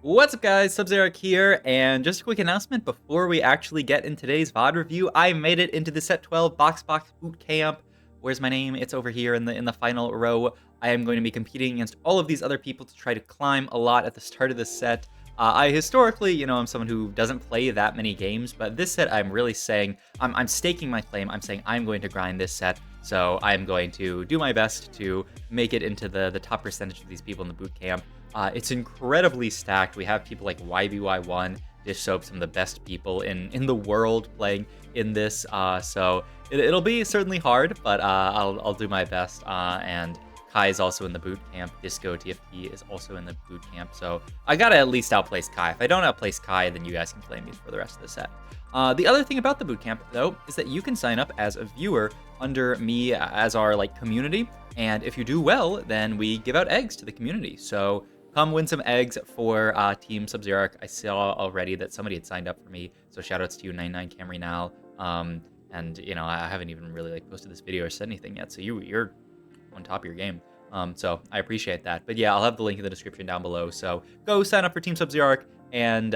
What's up, guys? Sub-Zero here, and just a quick announcement before we actually get in today's VOD review. I made it into the set 12 box boot camp. Where's my name? It's over here in the final row. I am going to be competing against all of these other people to try to climb a lot at the start of this set. I historically, I'm someone who doesn't play that many games, but this set I'm really saying, I'm staking my claim. I'm saying I'm going to grind this set, so I'm going to do my best to make it into the top percentage of these people in the boot camp. It's incredibly stacked. We have people like YBY1, Dish Soap, some of the best people in the world playing in this. So it'll be certainly hard, but I'll do my best. And Kai is also in the boot camp. Disco TFP is also in the boot camp. So I gotta at least outplace Kai. If I don't outplace Kai, then you guys can play me for the rest of the set. The other thing about the boot camp, though, is that you can sign up as a viewer under me as our community. And if you do well, then we give out eggs to the community. So come win some eggs for Team Sub-Zero. I saw already that somebody had signed up for me, so shoutouts to you, 99 Camry now. And I haven't even really posted this video or said anything yet, so you're on top of your game. So I appreciate that. But yeah, I'll have the link in the description down below. So go sign up for Team Sub-Zero and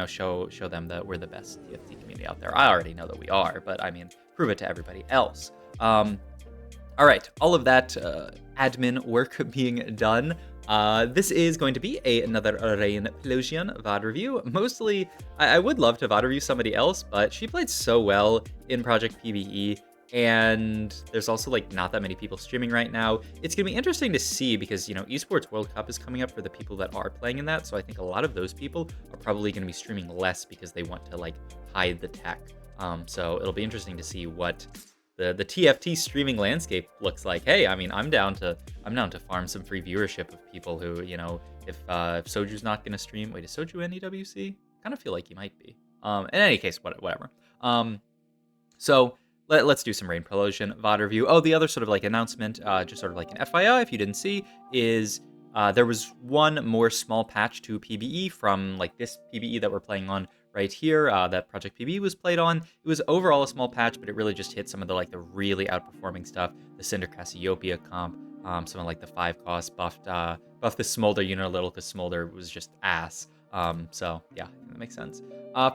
show them that we're the best TFT community out there. I already know that we are, but I mean, prove it to everybody else. All right, all of that admin work being done. This is going to be another Rainplosion VOD review. Mostly, I would love to VOD review somebody else, but she played so well in Project PvE, and there's also not that many people streaming right now. It's gonna be interesting to see because Esports World Cup is coming up for the people that are playing in that, so I think a lot of those people are probably gonna be streaming less because they want to hide the tech. So it'll be interesting to see what the TFT streaming landscape looks like. Hey, I mean, I'm down to farm some free viewership of people who, if Soju's not gonna stream. Wait, is Soju in EWC? Kind of feel like he might be. In any case, whatever. So let's do some Rainplosion VOD review. Oh, the other sort of announcement, just sort of an FYI, if you didn't see, is there was one more small patch to PvE from this PvE that we're playing on right here, that Project PB was played on. It was overall a small patch, but it really just hit some of the really outperforming stuff. The Cinder Cassiopeia comp, some of the 5 cost buffed the Smolder unit a little because Smolder was just ass. So yeah, that makes sense.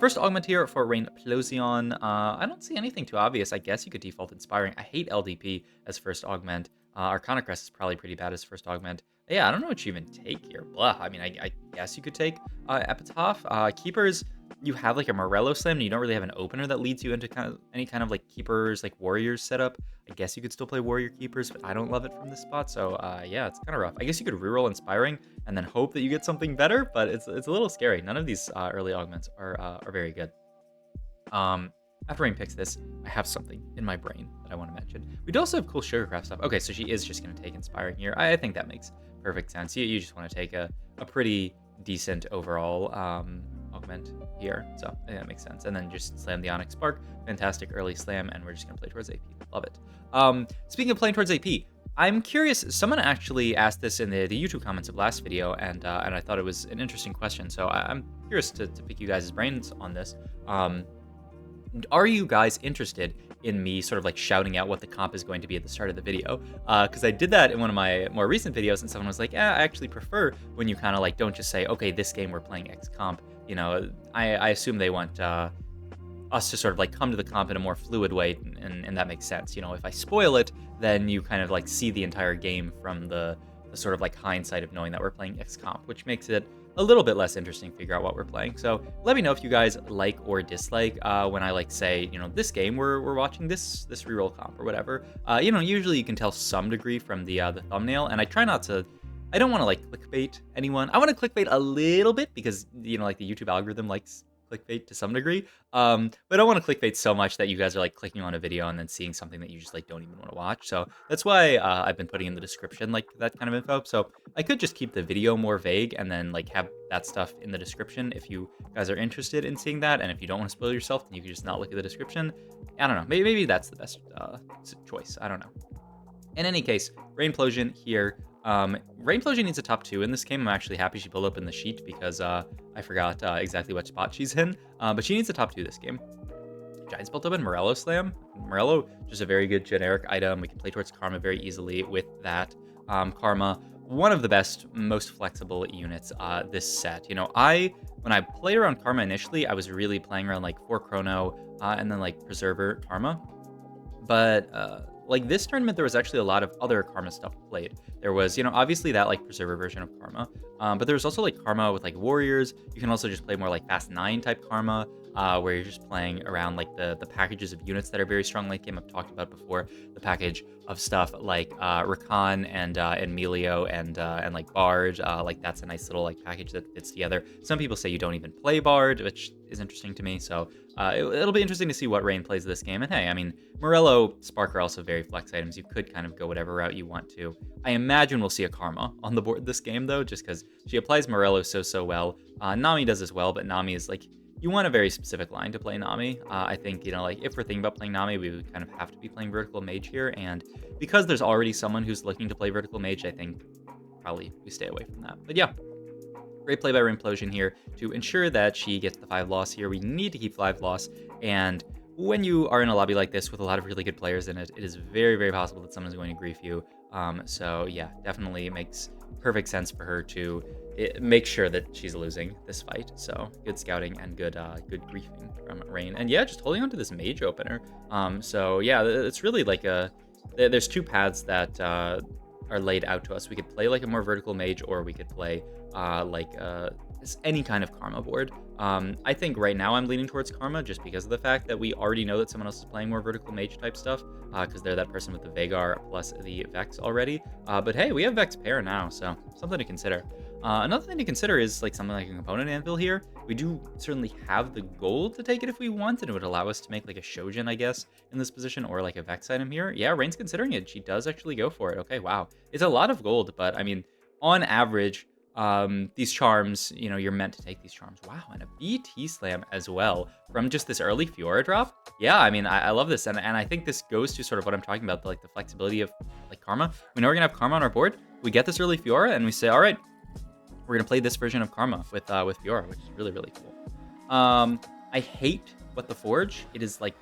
First augment here for Rainplosion. I don't see anything too obvious. I guess you could default Inspiring. I hate LDP as first augment. Arcana Crest is probably pretty bad as first augment. Yeah, I don't know what you even take here. Blah. I mean, I guess you could take Epitaph. Keepers, you have a Morello Slam, and you don't really have an opener that leads you into any kind of Keepers, Warriors setup. I guess you could still play Warrior Keepers, but I don't love it from this spot, so yeah, it's kind of rough. I guess you could reroll Inspiring and then hope that you get something better, but it's a little scary. None of these early augments are very good. After Rain picks this, I have something in my brain that I want to mention. We do also have cool Sugarcraft stuff. Okay, so she is just going to take Inspiring here. I think that makes perfect sense. You just want to take a pretty decent overall augment here, so yeah, that makes sense. And then just slam the Onyx Spark. Fantastic early slam, and we're just going to play towards AP. Love it. Speaking of playing towards AP, I'm curious, someone actually asked this in the YouTube comments of last video, and I thought it was an interesting question, so I'm curious to pick you guys' brains on this. Are you guys interested in me sort of shouting out what the comp is going to be at the start of the video? Because I did that in one of my more recent videos, and someone was like, yeah, I actually prefer when you kind of don't just say, okay, this game we're playing X comp. I assume they want us to sort of come to the comp in a more fluid way, and that makes sense. If I spoil it, then you kind of see the entire game from the sort of hindsight of knowing that we're playing X comp, which makes it a little bit less interesting to figure out what we're playing. So let me know if you guys like or dislike when I say, this game we're watching this reroll comp or whatever. Usually you can tell some degree from the thumbnail, and I try not to. I don't want to clickbait anyone. I want to clickbait a little bit because the YouTube algorithm likes clickbait to some degree. But I don't want to clickbait so much that you guys are clicking on a video and then seeing something that you just don't even want to watch. So that's why I've been putting in the description that kind of info. So I could just keep the video more vague and then have that stuff in the description if you guys are interested in seeing that. And if you don't want to spoil yourself, then you can just not look at the description. I don't know. Maybe that's the best choice. I don't know. In any case, Rainplosion here. Rainplosion needs a top 2 in this game. I'm actually happy she pulled up in the sheet because I forgot exactly what spot she's in. But she needs a top 2 this game. Giants built up in Morello Slam. Morello, just a very good generic item. We can play towards Karma very easily with that. Karma one of the best, most flexible units this set. You know, when I played around Karma initially, I was really playing around like 4 Chrono and then like Preserver Karma. But, like, this tournament, there was actually a lot of other Karma stuff played. There was, you know, obviously that, like, Preserver version of Karma, but there was also, like, Karma with, like, Warriors. You can also just play more, like, Fast 9 type Karma, where you're just playing around, like, the packages of units that are very strong late game. I've talked about before, the package of stuff like, Rakan and Melio and, like, Bard. Like, that's a nice little, like, package that fits together. Some people say you don't even play Bard, which is interesting to me, so it'll be interesting to see what Rain plays this game. And hey, I mean, Morello, Spark are also very flex items. You could kind of go whatever route you want to. I imagine we'll see a Karma on the board this game, though, just because she applies Morello so well. Nami does as well, but Nami is like, you want a very specific line to play Nami. I think, you know, like, if we're thinking about playing Nami, we would kind of have to be playing Vertical Mage here. And because there's already someone who's looking to play Vertical Mage, I think probably we stay away from that. But yeah. Great play by Rainplosion here to ensure that she gets the 5 loss here. We need to keep 5 loss, and when you are in a lobby like this with a lot of really good players in it, it is very possible that someone's going to grief you. So yeah, definitely makes perfect sense for her to make sure that she's losing this fight. So good scouting and good griefing from Rain. And yeah, just holding on to this mage opener. So yeah, it's really like there's 2 paths that are laid out to us. We could play like a more vertical mage, or we could play any kind of Karma board. I think right now I'm leaning towards Karma just because of the fact that we already know that someone else is playing more vertical mage type stuff, because they're that person with the Veigar plus the Vex already. But hey, we have Vex pair now, so something to consider. Another thing to consider is like something like a component anvil here. We do certainly have the gold to take it if we want, and it would allow us to make like a Shojin, I guess, in this position, or like a Vex item here. Yeah, Rain's considering it. She does actually go for it. Okay, wow. It's a lot of gold, but I mean, on average, these charms, you know, you're meant to take these charms. Wow, and a BT slam as well from just this early Fiora drop. Yeah, I mean, I love this, and I think this goes to sort of what I'm talking about, the flexibility of like Karma. We know we're gonna have Karma on our board. We get this early Fiora, and we say, all right, we're gonna play this version of Karma with Fiora, which is really cool. I hate what the Forge. It is like,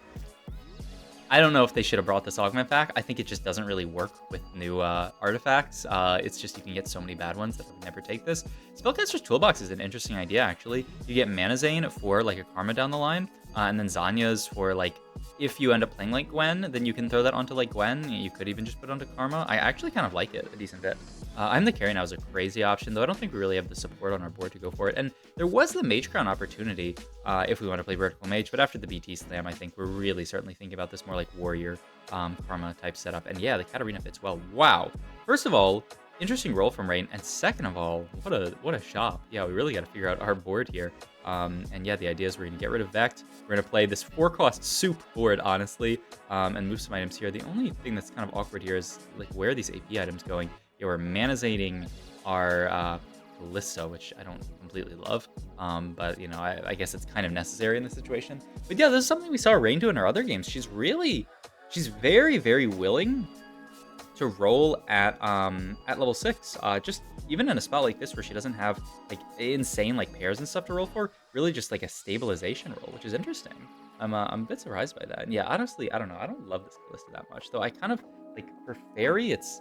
I don't know if they should have brought this augment back. I think it just doesn't really work with new artifacts. It's just you can get so many bad ones that would never take this. Spellcaster's Toolbox is an interesting idea, actually. You get Mana Zane for like a Karma down the line, and then Zanya's for like, if you end up playing like Gwen, then you can throw that onto like Gwen. You could even just put it onto Karma. I actually kind of like it a decent bit. I'm the Carry now is a crazy option, though I don't think we really have the support on our board to go for it. And there was the Mage Crown opportunity if we want to play Vertical Mage, but after the BT Slam, I think we're really certainly thinking about this more like Warrior Karma type setup. And yeah, the Katarina fits well. Wow. First of all, interesting roll from Rain, and second of all, what a shop. Yeah, we really got to figure out our board here. And yeah, the idea is we're going to get rid of Vex. We're going to play this 4-cost soup board, honestly, and move some items here. The only thing that's kind of awkward here is like, where are these AP items going? Yeah, we're mana-zating our Callisto, which I don't completely love, but you know, I guess it's kind of necessary in this situation. But yeah, this is something we saw Rain do in our other games. She's very willing to roll at level 6, just even in a spot like this where she doesn't have like insane like pairs and stuff to roll for, really just like a stabilization roll, which is interesting. I'm a bit surprised by that. And yeah, honestly, I don't know, I don't love this Callisto that much, though. I kind of like, for Fairy, it's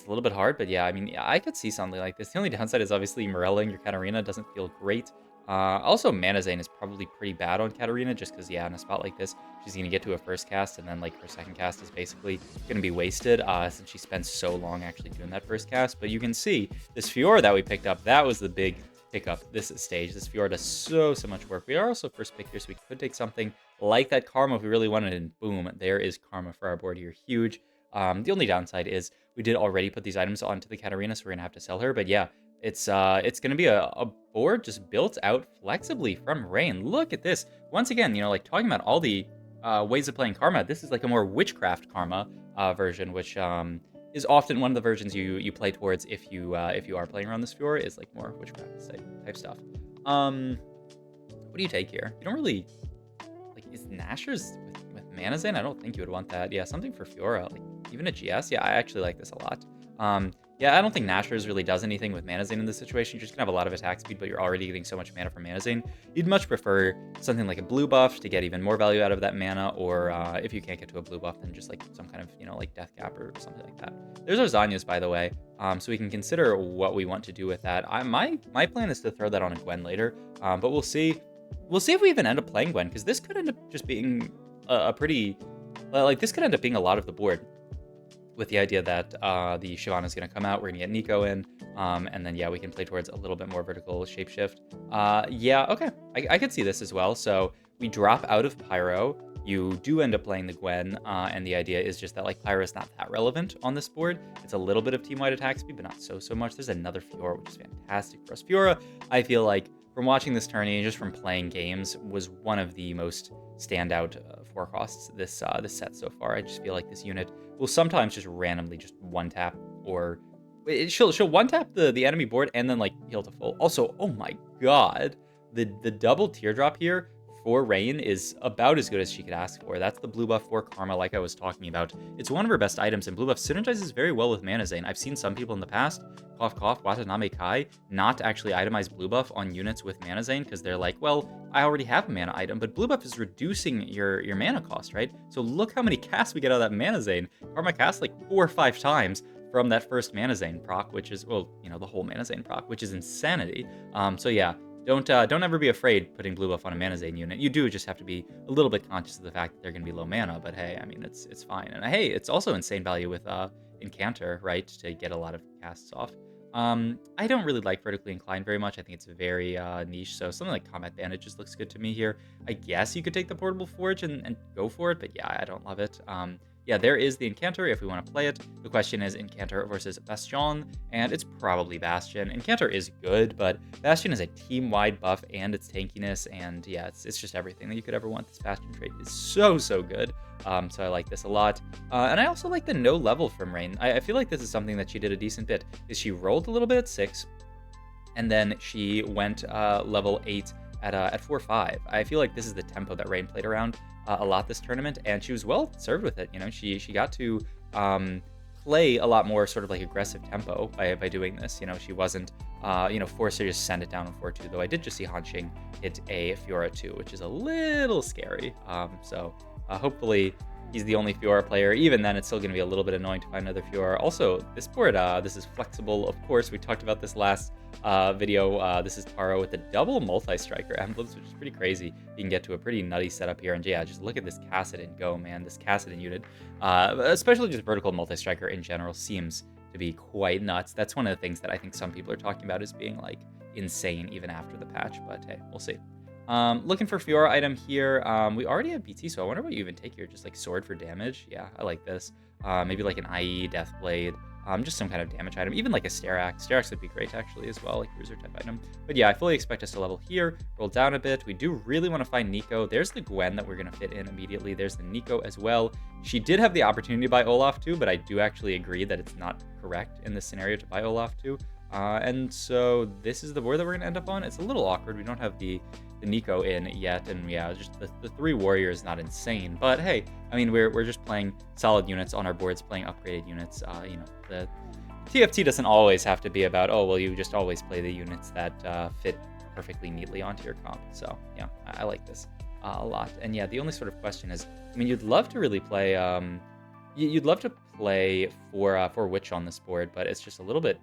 a little bit hard, but yeah, I mean, yeah, I could see something like this. The only downside is obviously Morelling your Katarina doesn't feel great. Also, Mana Zane is probably pretty bad on Katarina, just because, yeah, in a spot like this, she's going to get to a first cast, and then, like, her second cast is basically going to be wasted, since she spends so long actually doing that first cast. But you can see, this Fiora that we picked up, that was the big pickup this stage. This Fiora does so much work. We are also first pick here, so we could take something like that Karma if we really wanted, and boom, there is Karma for our board here. Huge. The only downside is we did already put these items onto the Katarina, so we're going to have to sell her. But yeah, it's going to be a board just built out flexibly from Rain. Look at this. Once again, you know, like talking about all the ways of playing Karma, this is like a more Witchcraft Karma version, which is often one of the versions you play towards if you are playing around this Fiora, is like more Witchcraft type stuff. What do you take here? You don't really, like, is Nashor's with Mana Zane? I don't think you would want that. Yeah, something for Fiora, like even a GS. Yeah, I actually like this a lot. Yeah, I don't think Nashor's really does anything with Mana Zane in this situation. You're just gonna have a lot of attack speed, but you're already getting so much mana from Mana Zane. You'd much prefer something like a blue buff to get even more value out of that mana, or if you can't get to a blue buff, then just like some kind of, like Death Cap or something like that. There's our Zanyas, by the way, so we can consider what we want to do with that. My plan is to throw that on a Gwen later, but we'll see. We'll see if we even end up playing Gwen, because this could end up just being a pretty, like this could end up being a lot of the board, with the idea that the Shyvana is going to come out. We're going to get Nico in, and then, yeah, we can play towards a little bit more vertical shapeshift. Yeah, okay. I could see this as well. So we drop out of Pyro. You do end up playing the Gwen, and the idea is just that, like, Pyro is not that relevant on this board. It's a little bit of team-wide attack speed, but not so much. There's another Fiora, which is fantastic for us. Fiora, I feel like, from watching this tourney and just from playing games, was one of the most standout forecasts this set so far. I just feel like this unit will sometimes just randomly just one tap, or she'll one tap the enemy board and then like heal to full. Also, oh my god, the double teardrop here for Rain is about as good as she could ask for. That's the blue buff for Karma, like I was talking about. It's one of her best items, and blue buff synergizes very well with Mana Zane. I've seen some people in the past, cough cough, Watanabe Kai, not actually itemize blue buff on units with Mana Zane, because they're like, well, I already have a mana item, but blue buff is reducing your mana cost, right? So look how many casts we get out of that Mana Zane. Karma casts like 4 or 5 times from that first Mana Zane proc, which is, well, the whole Mana Zane proc, which is insanity. So yeah, don't ever be afraid putting blue buff on a Mana Zane unit. You do just have to be a little bit conscious of the fact that they're going to be low mana, but hey, I mean, it's fine. And hey, it's also insane value with Incanter, right, to get a lot of casts off. I don't really like vertically inclined very much. I think it's very niche, so something like Combat Bandage just looks good to me here. I guess you could take the Portable Forge and go for it, but yeah, I don't love it. Yeah, there is the Incanter if we want to play it. The question is Incanter versus Bastion, and it's probably Bastion. Incanter is good, but Bastion is a team-wide buff and its tankiness, and yeah, it's just everything that you could ever want. This Bastion trait is so good. So I like this a lot. And I also like the no level from Rain. I feel like this is something that she did a decent bit, is she rolled a little bit at 6, and then she went level 8 at 4-5. I feel like this is the tempo that Rain played around a lot this tournament, and she was well served with it. She got to play a lot more sort of like aggressive tempo by doing this. She wasn't forced to just send it down on 4-2, though I did just see Hanxing hit a Fiora 2, which is a little scary. So hopefully he's the only Fiora player. Even then, it's still going to be a little bit annoying to find another Fiora. Also, this board, this is flexible. Of course, we talked about this last video. This is Taro with the double multi-striker emblems, which is pretty crazy. You can get to a pretty nutty setup here. And yeah, just look at this Kassadin go, man. This Kassadin unit, especially just vertical multi-striker in general, seems to be quite nuts. That's one of the things that I think some people are talking about as being like insane even after the patch, but hey, we'll see. Looking for Fiora item here. We already have BT, so I wonder what you even take here. Just like sword for damage. Yeah, I like this. Maybe like an IE, Deathblade. Just some kind of damage item. Even like a Sterax. Sterax would be great actually as well, like cruiser type item. But yeah, I fully expect us to level here, roll down a bit. We do really want to find Nico. There's the Gwen that we're going to fit in immediately. There's the Nico as well. She did have the opportunity to buy Olaf too, but I do actually agree that it's not correct in this scenario to buy Olaf too. And so this is the board that we're going to end up on. It's a little awkward. We don't have the Nico in yet, and yeah, just the 3 warriors, not insane, but hey, I mean, we're just playing solid units on our boards, playing upgraded units. The TFT doesn't always have to be about, oh well, you just always play the units that fit perfectly neatly onto your comp. So yeah, I like this a lot. And yeah, the only sort of question is, I mean, you'd love to really play you'd love to play for Witch on this board, but it's just a little bit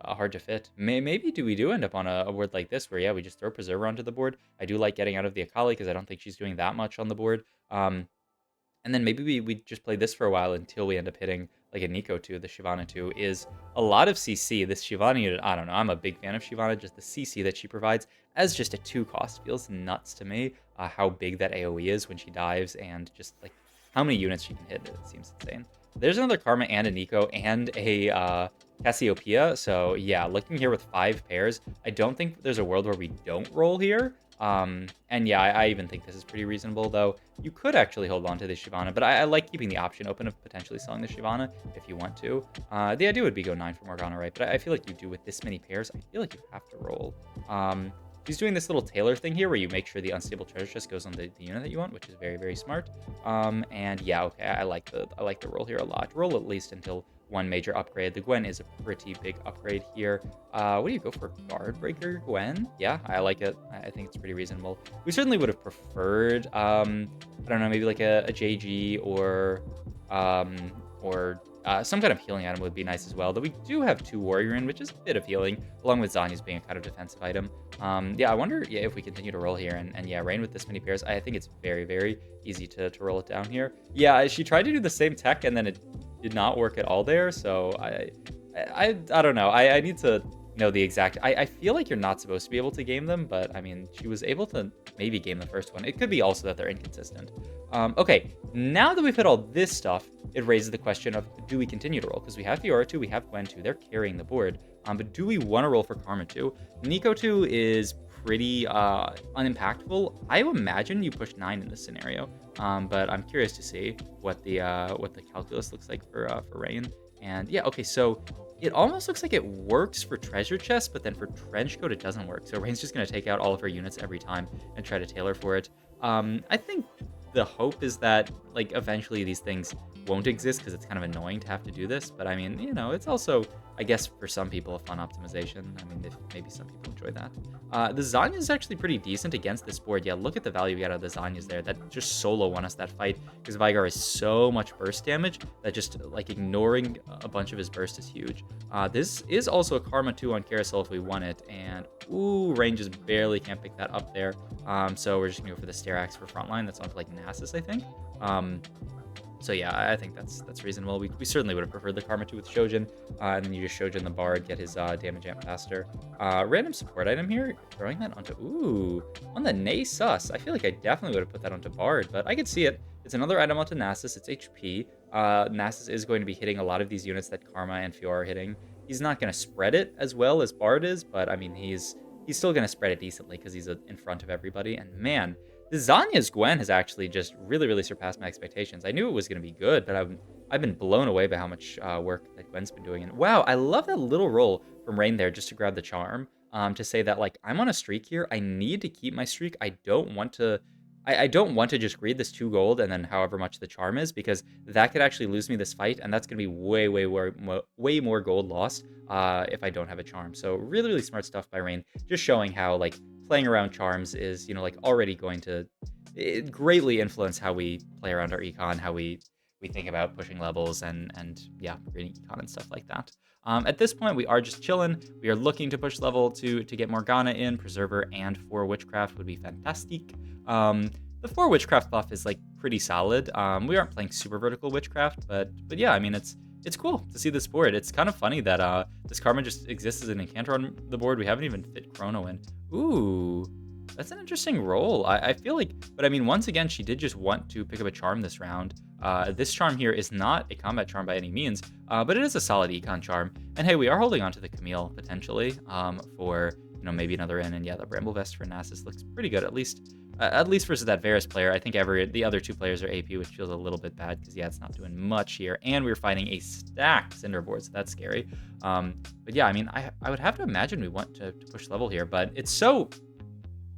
hard to fit. Maybe we do end up on a board like this where, yeah, we just throw Preserver onto the board. I do like getting out of the Akali because I don't think she's doing that much on the board. And then maybe we just play this for a while until we end up hitting like a Nico 2. The Shyvana 2 is a lot of CC. This Shyvana unit, I don't know. I'm a big fan of Shyvana. Just the CC that she provides as just a 2 cost feels nuts to me. How big that AoE is when she dives, and just like how many units she can hit. It seems insane. There's another Karma and a Nico and a Cassiopeia. So yeah, looking here with 5 pairs, I don't think there's a world where we don't roll here. And yeah, I even think this is pretty reasonable, though. You could actually hold on to the Shyvana, but I like keeping the option open of potentially selling the Shyvana if you want to. The idea would be go 9 for Morgana, right? But I feel like you do with this many pairs, I feel like you have to roll. He's doing this little Taylor thing here where you make sure the unstable treasure chest goes on the unit that you want, which is very, very smart. And yeah, okay, I like the roll here a lot. Roll at least until one major upgrade. The Gwen is a pretty big upgrade here. What do you go for? Guard Breaker Gwen? Yeah, I like it. I think it's pretty reasonable. We certainly would have preferred, I don't know, maybe like a JG or some kind of healing item would be nice as well. Though we do have 2 Warrior in, which is a bit of healing, along with Zanya's being a kind of defensive item. Yeah, I wonder if we continue to roll here. And yeah, Rain with this many pairs, I think it's very, very easy to roll it down here. Yeah, she tried to do the same tech, and then it did not work at all there. So I don't know. I need to know the exact. I feel like you're not supposed to be able to game them, but I mean, she was able to maybe game the first one. It could be also that they're inconsistent. Okay, now that we've hit all this stuff, it raises the question of, do we continue to roll? Because we have Fiora 2, we have Gwen 2, they're carrying the board. But do we want to roll for Karma 2? Nico 2 is pretty unimpactful. I imagine you push 9 in this scenario, but I'm curious to see what the calculus looks like for Rain. And yeah, okay, so it almost looks like it works for treasure chest, but then for trench coat it doesn't work. So Rain's just going to take out all of her units every time and try to tailor for it. I think the hope is that like eventually these things won't exist because it's kind of annoying to have to do this. But I mean, you know, it's also, I guess, for some people a fun optimization. I mean, maybe some people enjoy that. The Zanya is actually pretty decent against this board. Yeah, look at the value we got out of the Zanyas there. That just solo won us that fight because Vigar is so much burst damage that just like ignoring a bunch of his burst is huge. This is also a Karma 2 on Carousel if we want it. And ooh, Rain just barely can't pick that up there. So we're just gonna go for the Stair Axe for frontline. That's on like Nasus, I think. So yeah, I think that's reasonable. We certainly would have preferred the Karma 2 with Shojin, and then you just Shojin the Bard, get his damage amp faster. Random support item here, throwing that onto, ooh, on the Nasus. I feel like I definitely would have put that onto Bard, but I could see it. It's another item onto Nasus, it's HP. Nasus is going to be hitting a lot of these units that Karma and Fiora are hitting. He's not going to spread it as well as Bard is, but I mean, he's still going to spread it decently because he's in front of everybody, and man, the Zanya's Gwen has actually just really, really surpassed my expectations. I knew it was going to be good, but I've been blown away by how much work that Gwen's been doing. And wow, I love that little roll from Rain there just to grab the charm, to say that, like, I'm on a streak here. I need to keep my streak. I don't want to just greed this 2 gold and then however much the charm is, because that could actually lose me this fight, and that's going to be way more gold lost if I don't have a charm. So really, really smart stuff by Rain, just showing how, like, playing around charms is, you know, like already going to greatly influence how we play around our econ, how we think about pushing levels and yeah, reading econ and stuff like that. At this point, we are just chilling. We are looking to push level to get Morgana in, Preserver, and 4 Witchcraft would be fantastic. The 4 Witchcraft buff is like pretty solid. We aren't playing super vertical Witchcraft, but yeah, I mean, it's cool to see this board. It's kind of funny that this Karma just exists as an Incantor on the board. We haven't even fit Chrono in. Ooh, that's an interesting roll. I feel like, but I mean, once again, she did just want to pick up a charm this round. This charm here is not a combat charm by any means, but it is a solid econ charm. And hey, we are holding on to the Camille potentially for, you know, maybe another in. And yeah, the Bramble Vest for Nasus looks pretty good, at least versus that Varus player. I think the other 2 players are AP, which feels a little bit bad because yeah, it's not doing much here. And we're fighting a stacked Cinder board, so that's scary. But yeah, I mean, I would have to imagine we want to push level here, but it's so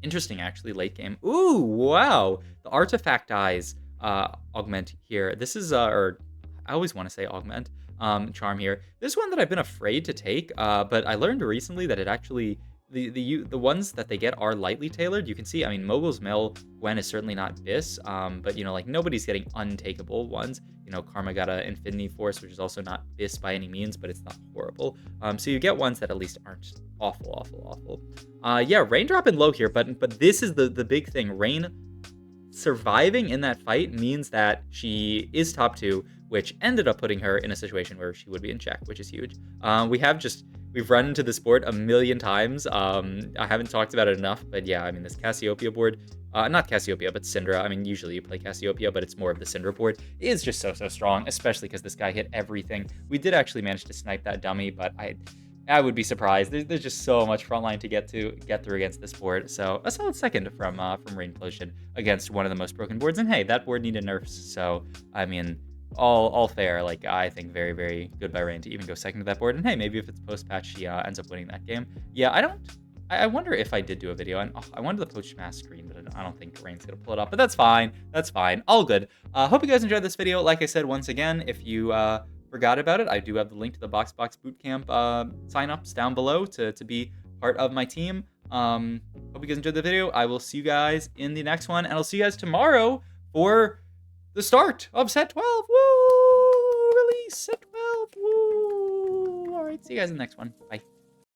interesting actually late game. Ooh, wow, the Artifact Eyes augment here. This is or I always want to say augment charm here. This one that I've been afraid to take, but I learned recently that it actually the ones that they get are lightly tailored. You can see, I mean, Mogul's Mill Gwen is certainly not Bis, but you know, like nobody's getting untakeable ones. You know, Karma got a Infinity Force, which is also not Bis by any means, but it's not horrible. So you get ones that at least aren't awful. Yeah, Rain dropping low here, but this is the big thing. Rain surviving in that fight means that she is top 2, which ended up putting her in a situation where she would be in check, which is huge. We've run into this board a million times. I haven't talked about it enough, but yeah, I mean, this Cassiopeia board, not Cassiopeia, but Syndra. I mean, usually you play Cassiopeia, but it's more of the Syndra board. It is just so strong, especially because this guy hit everything. We did actually manage to snipe that dummy, but I would be surprised. There's just so much frontline to get through against this board. So a solid second from Rainplosion against one of the most broken boards. And hey, that board needed nerfs. So, I mean, all fair. Like, I think very, very good by Rain to even go second to that board. And hey, maybe if it's post-patch, she ends up winning that game. Yeah, I wonder if I did do a video, and I wanted the post-mask screen, but I don't think Rain's gonna pull it up, but that's fine. All good. Hope you guys enjoyed this video. Like I said, once again, if you forgot about it, I do have the link to the bootcamp signups down below to be part of my team. Hope you guys enjoyed the video. I will see you guys in the next one, and I'll see you guys tomorrow for the start of set 12. Woo! Release set 12. Woo! All right, see you guys in the next one. Bye.